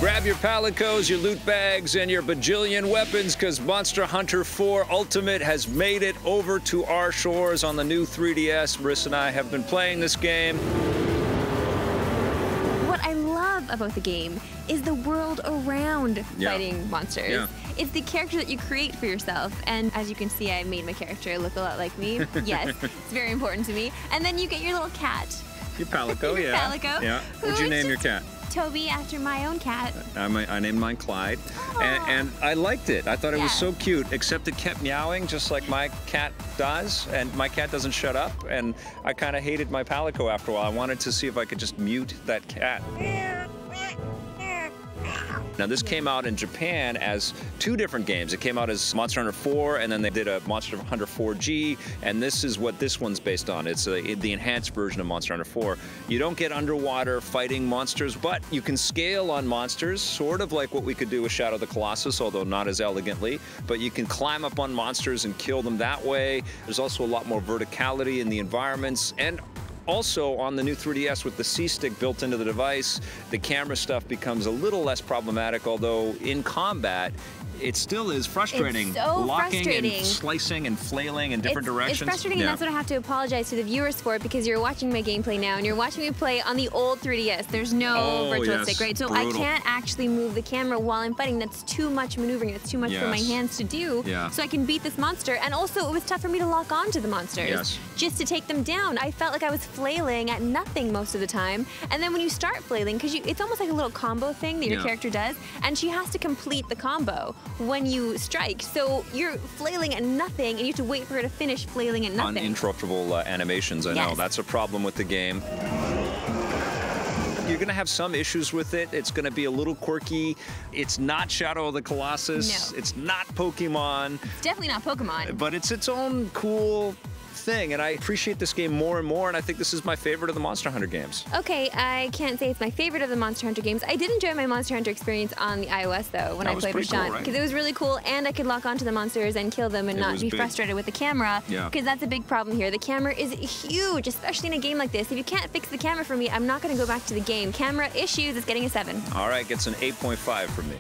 Grab your palicos, your loot bags, and your bajillion weapons, because Monster Hunter 4 Ultimate has made it over to our shores on the new 3DS. Marissa and I have been playing this game. What I love about the game is the world around fighting monsters. Yeah. It's the character that you create for yourself, and as you can see, I made my character look a lot like me. Yes, it's very important to me. And then you get your little cat. Your palico, Your yeah. palico. Yeah. What'd you name your cat? Toby, after my own cat. I named mine Clyde, and I liked it. I thought it was so cute, except it kept meowing just like my cat does, and my cat doesn't shut up, and I kind of hated my palico after a while. I wanted to see if I could just mute that cat. Now, this came out in Japan as two different games. It came out as Monster Hunter 4, and then they did a Monster Hunter 4G, and this is what this one's based on. It's the enhanced version of Monster Hunter 4. You don't get underwater fighting monsters, but you can scale on monsters, sort of like what we could do with Shadow of the Colossus, although not as elegantly. But you can climb up on monsters and kill them that way. There's also a lot more verticality in the environments, and also, on the new 3DS with the C-Stick built into the device, the camera stuff becomes a little less problematic, although in combat, it still is frustrating. It's so Locking frustrating. and slicing and flailing in different directions. It's frustrating, and that's what I have to apologize to the viewers for, because you're watching my gameplay now, and you're watching me play on the old 3DS. There's no virtual stick, right? So brutal. I can't actually move the camera while I'm fighting. That's too much maneuvering. That's too much for my hands to do. So I can beat this monster, and also it was tough for me to lock on to the monsters. Just to take them down. I felt like I was flailing at nothing most of the time, and then when you start flailing, because it's almost like a little combo thing that your character does, and she has to complete the combo when you strike. So you're flailing at nothing, and you have to wait for her to finish flailing at nothing. Uninterruptible animations, I know. That's a problem with the game. You're going to have some issues with it. It's going to be a little quirky. It's not Shadow of the Colossus. No. It's not Pokemon. It's definitely not Pokemon. But it's its own cool thing, and I appreciate this game more and more, and I think this is my favorite of the Monster Hunter games. Okay, I can't say it's my favorite of the Monster Hunter games. I did enjoy my Monster Hunter experience on the iOS, though, when I played with Sean, because it was really cool, and I could lock onto the monsters and kill them and not be frustrated with the camera, because that's a big problem here. The camera is huge, especially in a game like this. If you can't fix the camera for me, I'm not going to go back to the game. Camera issues, it's getting a 7. All right, gets an 8.5 from me.